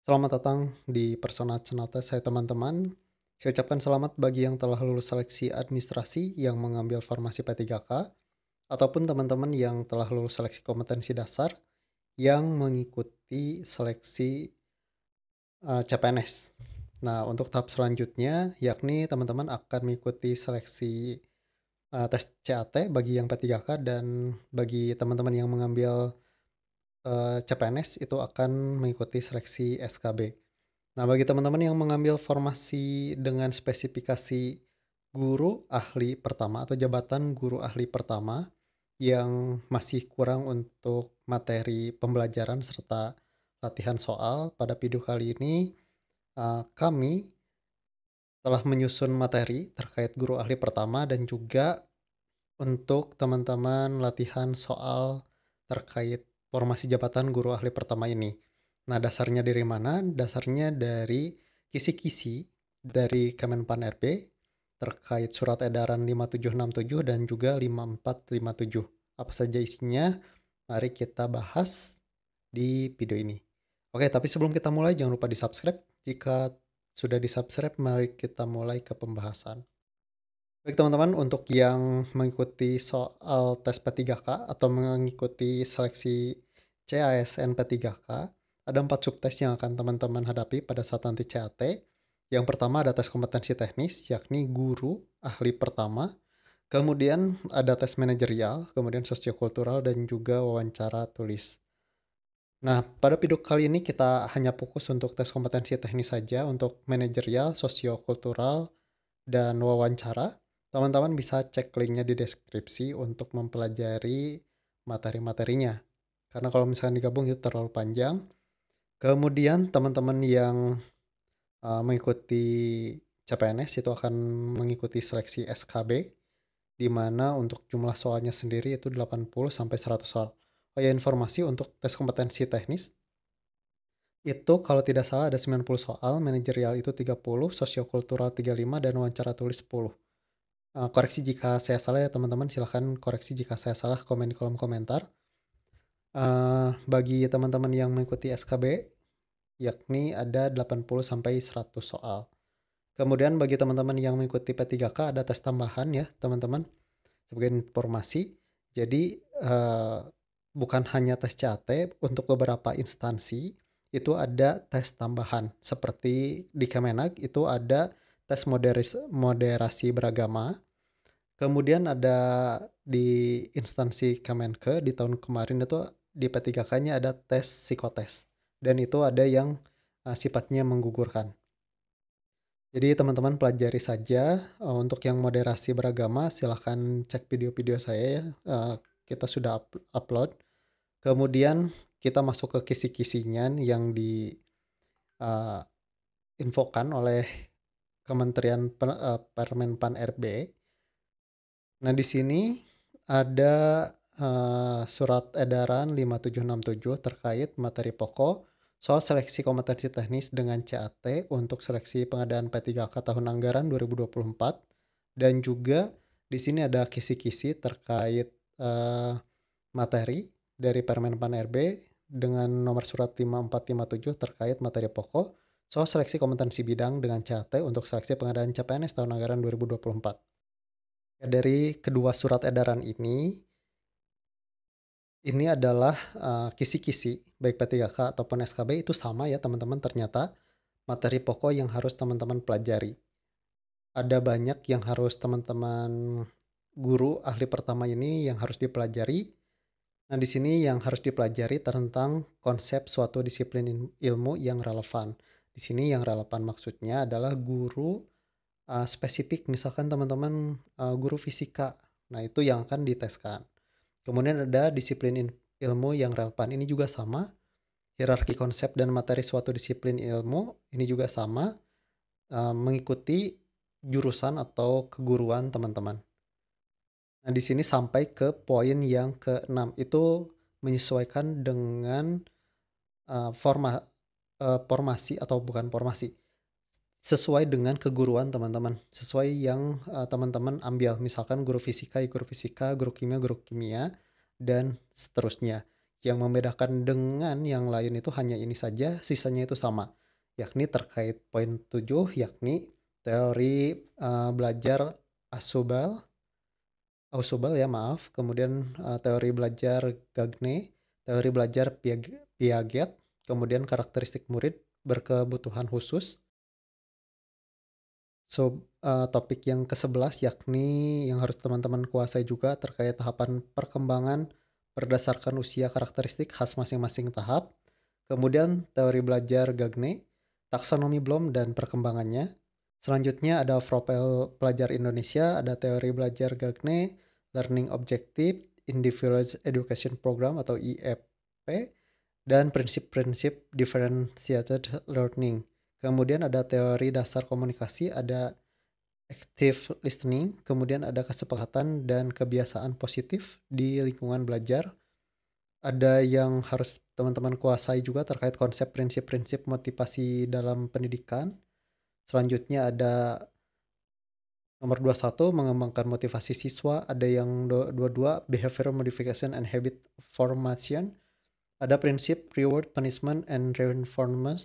Selamat datang di Persona Cenata saya teman-teman. Saya ucapkan selamat bagi yang telah lulus seleksi administrasi yang mengambil formasi P3K ataupun teman-teman yang telah lulus seleksi kompetensi dasar yang mengikuti seleksi CPNS. Nah, untuk tahap selanjutnya yakni teman-teman akan mengikuti seleksi tes CAT bagi yang P3K dan bagi teman-teman yang mengambil CPNS itu akan mengikuti seleksi SKB. Nah, bagi teman-teman yang mengambil formasi dengan spesifikasi guru ahli pertama atau jabatan guru ahli pertama yang masih kurang untuk materi pembelajaran serta latihan soal, pada video kali ini kami telah menyusun materi terkait guru ahli pertama dan juga untuk teman-teman latihan soal terkait formasi jabatan guru ahli pertama ini. Nah, dasarnya dari mana? Dasarnya dari kisi-kisi dari Kemenpan RB terkait surat edaran 5767 dan juga 5457. Apa saja isinya? Mari kita bahas di video ini. Oke, tapi sebelum kita mulai jangan lupa di-subscribe. Jika sudah di-subscribe, mari kita mulai ke pembahasan. Baik teman-teman, untuk yang mengikuti soal tes P3K atau mengikuti seleksi CASN P3K, ada 4 subtes yang akan teman-teman hadapi pada saat nanti CAT. Yang pertama ada tes kompetensi teknis, yakni guru ahli pertama. Kemudian ada tes manajerial, kemudian sosiokultural, dan juga wawancara tulis. Nah, pada video kali ini kita hanya fokus untuk tes kompetensi teknis saja untuk manajerial, sosiokultural, dan wawancara. Teman-teman bisa cek linknya di deskripsi untuk mempelajari materi-materinya. Karena kalau misalnya digabung itu terlalu panjang. Kemudian teman-teman yang mengikuti CPNS itu akan mengikuti seleksi SKB, di mana untuk jumlah soalnya sendiri itu 80 sampai 100 soal. Oh ya, informasi untuk tes kompetensi teknis itu kalau tidak salah ada 90 soal, manajerial itu 30, sosiokultural 35, dan wawancara tulis 10. Koreksi jika saya salah ya teman-teman, silahkan koreksi jika saya salah, komen di kolom komentar. Bagi teman-teman yang mengikuti SKB, yakni ada 80 sampai 100 soal. Kemudian bagi teman-teman yang mengikuti P3K ada tes tambahan ya teman-teman, sebagai informasi. Jadi bukan hanya tes CAT, untuk beberapa instansi itu ada tes tambahan. Seperti di Kemenag itu ada tes moderasi beragama. Kemudian ada di instansi Kemenke di tahun kemarin itu di P3K-nya ada tes psikotes. Dan itu ada yang sifatnya menggugurkan. Jadi teman-teman pelajari saja. Untuk yang moderasi beragama silahkan cek video-video saya ya. Kita sudah upload. Kemudian kita masuk ke kisi-kisinya yang diinfokan oleh Kementerian Permenpan RB. Nah, di sini ada surat edaran 5767 terkait materi pokok soal seleksi kompetensi teknis dengan CAT untuk seleksi pengadaan P3K tahun anggaran 2024, dan juga di sini ada kisi-kisi terkait materi dari Permenpan RB dengan nomor surat 5457 terkait materi pokok soal seleksi kompetensi bidang dengan CAT untuk seleksi pengadaan CPNS tahun anggaran 2024. Dari kedua surat edaran ini adalah kisi-kisi baik P3K ataupun SKB itu sama ya teman-teman, ternyata materi pokok yang harus teman-teman pelajari. Ada banyak yang harus teman-teman guru ahli pertama ini yang harus dipelajari. Nah, di sini yang harus dipelajari tentang konsep suatu disiplin ilmu yang relevan. Di sini yang relevan maksudnya adalah guru spesifik, misalkan teman-teman guru fisika. Nah, itu yang akan diteskan. Kemudian ada disiplin ilmu yang relevan. Ini juga sama. Hierarki konsep dan materi suatu disiplin ilmu ini juga sama. Mengikuti jurusan atau keguruan teman-teman. Nah, di sini sampai ke poin yang ke-6 itu menyesuaikan dengan formasi atau bukan formasi, sesuai dengan keguruan teman-teman, sesuai yang teman-teman ambil. Misalkan guru fisika, ya guru fisika, guru kimia, dan seterusnya. yang membedakan dengan yang lain itu hanya ini saja, sisanya itu sama. Yakni terkait poin 7, yakni teori, belajar Asubal Ausubel ya maaf, kemudian, teori belajar Gagne, teori belajar Piaget, kemudian karakteristik murid berkebutuhan khusus. Topik yang ke-11 yakni yang harus teman-teman kuasai juga terkait tahapan perkembangan berdasarkan usia karakteristik khas masing-masing tahap. Kemudian teori belajar Gagne, taksonomi Bloom dan perkembangannya. Selanjutnya ada profil pelajar Indonesia, ada teori belajar Gagne, Learning Objective, Individualized Education Program atau IEP, dan prinsip-prinsip differentiated learning. Kemudian ada teori dasar komunikasi, ada active listening, kemudian ada kesepakatan dan kebiasaan positif di lingkungan belajar. Ada yang harus teman-teman kuasai juga terkait konsep prinsip-prinsip motivasi dalam pendidikan. Selanjutnya ada nomor 21 mengembangkan motivasi siswa, ada yang 22 behavioral modification and habit formation, ada prinsip reward, punishment, and reinforcement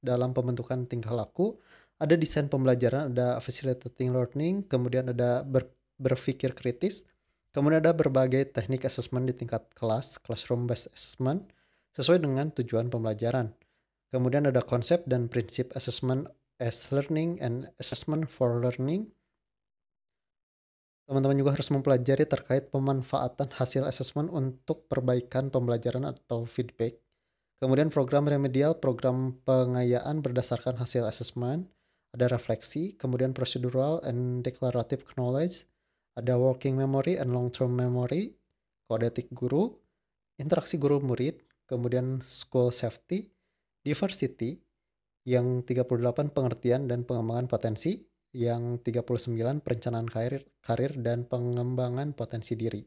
dalam pembentukan tingkah laku, ada desain pembelajaran, ada facilitating learning, kemudian ada berpikir kritis, kemudian ada berbagai teknik assessment di tingkat kelas, classroom based assessment, sesuai dengan tujuan pembelajaran. Kemudian ada konsep dan prinsip assessment as learning and assessment for learning. Teman-teman juga harus mempelajari terkait pemanfaatan hasil assessment untuk perbaikan pembelajaran atau feedback. Kemudian program remedial, program pengayaan berdasarkan hasil assessment, ada refleksi, kemudian procedural and declarative knowledge, ada working memory and long-term memory, kode etik guru, interaksi guru murid, kemudian school safety, diversity, yang 38 pengertian dan pengembangan potensi, yang 39 perencanaan karir dan pengembangan potensi diri.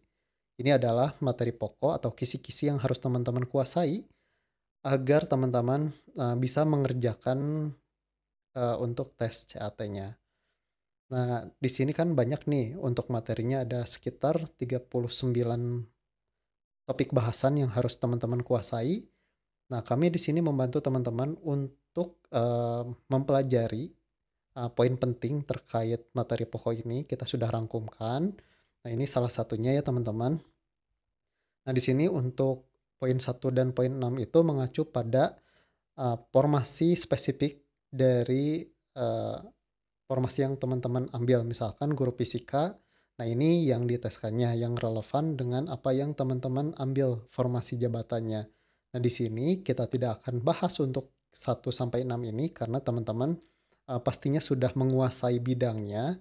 Ini adalah materi pokok atau kisi-kisi yang harus teman-teman kuasai agar teman-teman bisa mengerjakan untuk tes CAT-nya. Nah, di sini kan banyak nih untuk materinya ada sekitar 39 topik bahasan yang harus teman-teman kuasai. Nah, kami di sini membantu teman-teman untuk mempelajari poin penting terkait materi pokok ini kita sudah rangkumkan. Nah, ini salah satunya ya teman-teman. Nah, di sini untuk poin 1 dan poin 6 itu mengacu pada formasi spesifik dari formasi yang teman-teman ambil. Misalkan guru fisika, nah ini yang diteskannya yang relevan dengan apa yang teman-teman ambil formasi jabatannya. Nah, di sini kita tidak akan bahas untuk 1 sampai 6 ini karena teman-teman pastinya sudah menguasai bidangnya.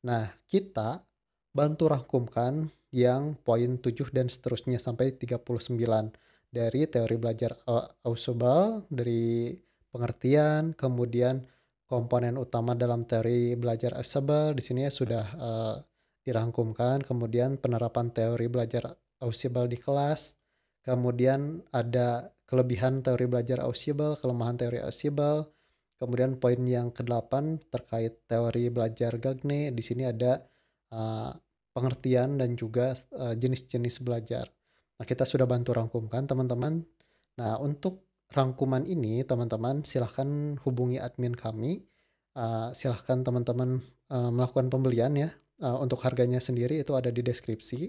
Nah, kita bantu rangkumkan yang poin 7 dan seterusnya sampai 39 dari teori belajar Ausubel, dari pengertian, kemudian komponen utama dalam teori belajar Ausubel di sini ya sudah dirangkumkan, kemudian penerapan teori belajar Ausubel di kelas, kemudian ada kelebihan teori belajar Ausubel, kelemahan teori Ausubel. Kemudian poin yang ke-8 terkait teori belajar Gagne, di sini ada pengertian dan juga jenis-jenis belajar. Nah, kita sudah bantu rangkumkan teman-teman. Nah, untuk rangkuman ini teman-teman silahkan hubungi admin kami. Silahkan teman-teman melakukan pembelian ya. Untuk harganya sendiri itu ada di deskripsi.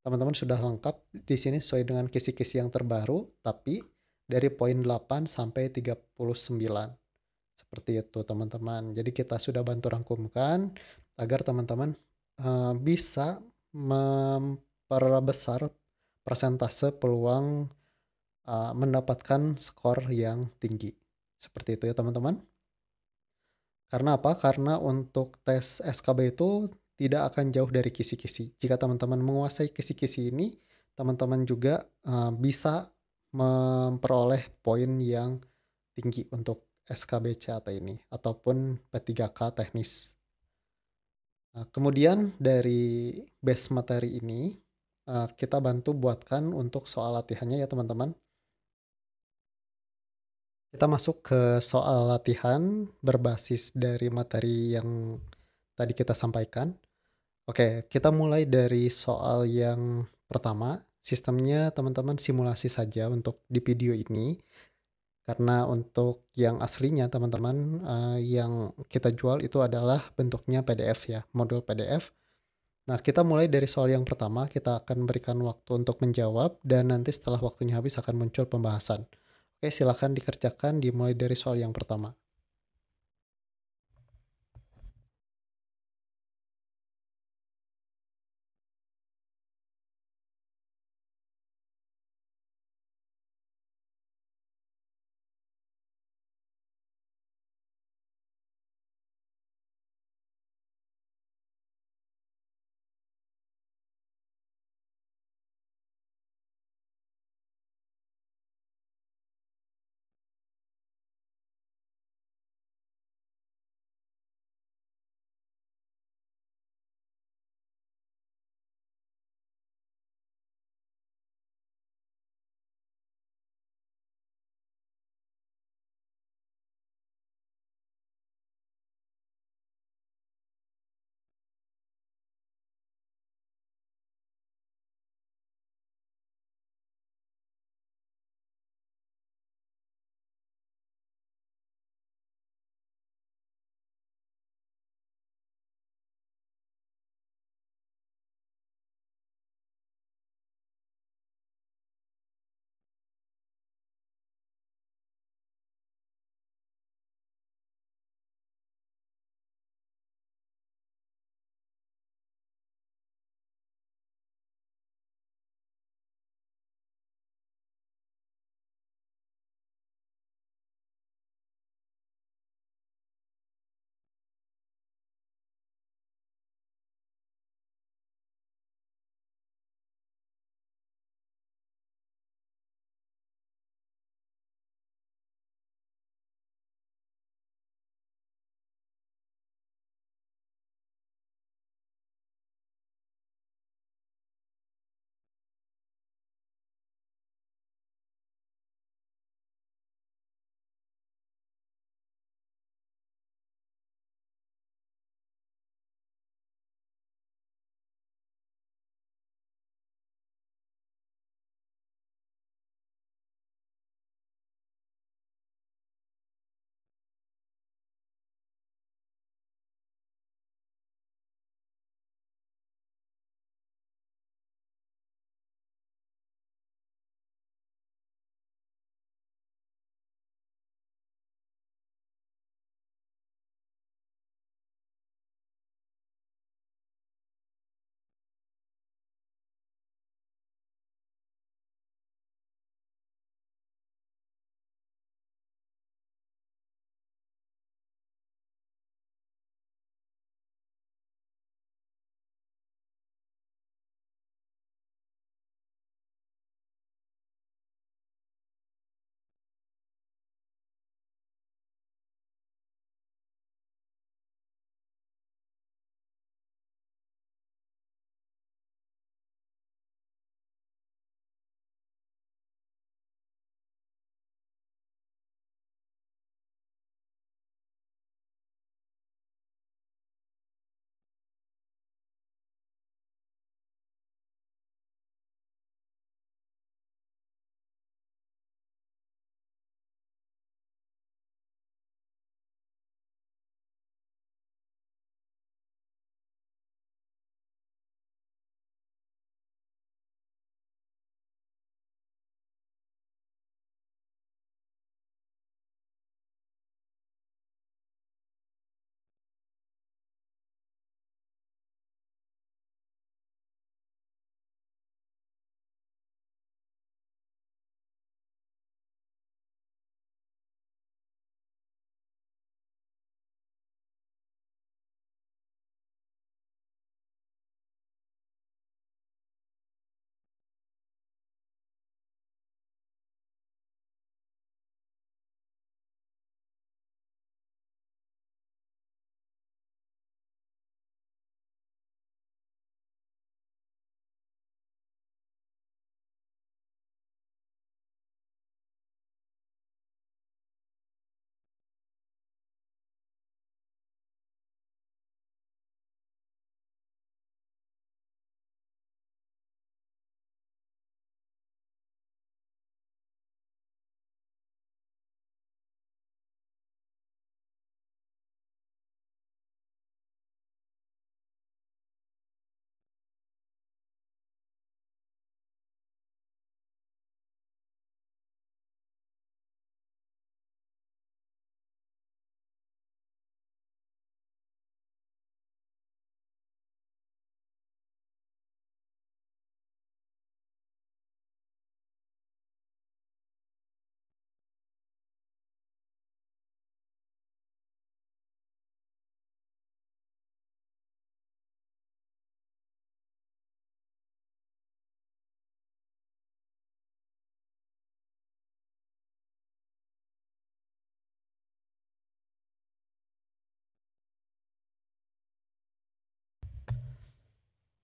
Teman-teman sudah lengkap di sini sesuai dengan kisi-kisi yang terbaru, tapi dari poin 8 sampai 39. Seperti itu teman-teman. Jadi kita sudah bantu rangkumkan agar teman-teman bisa memperbesar persentase peluang mendapatkan skor yang tinggi. Seperti itu ya teman-teman. Karena apa? Karena untuk tes SKB itu tidak akan jauh dari kisi-kisi. Jika teman-teman menguasai kisi-kisi ini, teman-teman juga bisa memperoleh poin yang tinggi untuk SKB CAT ini ataupun P3K teknis. Nah, kemudian dari base materi ini kita bantu buatkan untuk soal latihannya ya teman-teman. Kita masuk ke soal latihan berbasis dari materi yang tadi kita sampaikan. Oke, kita mulai dari soal yang pertama. Sistemnya teman-teman simulasi saja untuk di video ini, karena untuk yang aslinya teman-teman, yang kita jual itu adalah bentuknya PDF ya, modul PDF. Nah, kita mulai dari soal yang pertama, kita akan berikan waktu untuk menjawab dan nanti setelah waktunya habis akan muncul pembahasan. Oke, silakan dikerjakan dimulai dari soal yang pertama.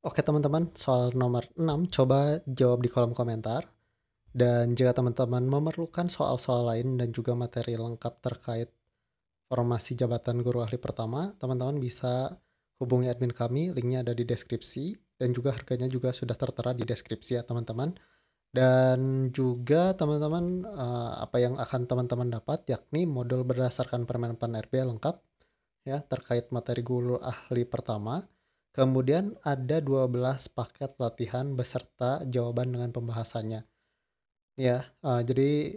Oke teman-teman, soal nomor 6 coba jawab di kolom komentar. Dan jika teman-teman memerlukan soal-soal lain dan juga materi lengkap terkait formasi jabatan guru ahli pertama, teman-teman bisa hubungi admin kami, linknya ada di deskripsi, dan juga harganya juga sudah tertera di deskripsi ya teman-teman. Dan juga teman-teman, apa yang akan teman-teman dapat yakni modul berdasarkan Permen PAN RB lengkap ya terkait materi guru ahli pertama. Kemudian ada 12 paket latihan beserta jawaban dengan pembahasannya. Ya, jadi,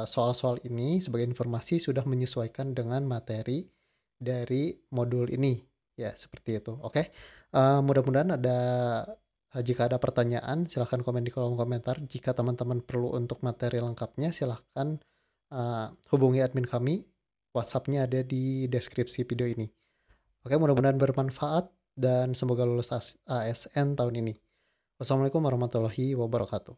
soal-soal ini sebagai informasi sudah menyesuaikan dengan materi dari modul ini, ya seperti itu, oke. Mudah-mudahan jika ada pertanyaan silahkan komen di kolom komentar, jika teman-teman perlu untuk materi lengkapnya silahkan, hubungi admin kami, WhatsApp-nya ada di deskripsi video ini. Oke, mudah-mudahan bermanfaat dan semoga lulus ASN tahun ini. Wassalamualaikum warahmatullahi wabarakatuh.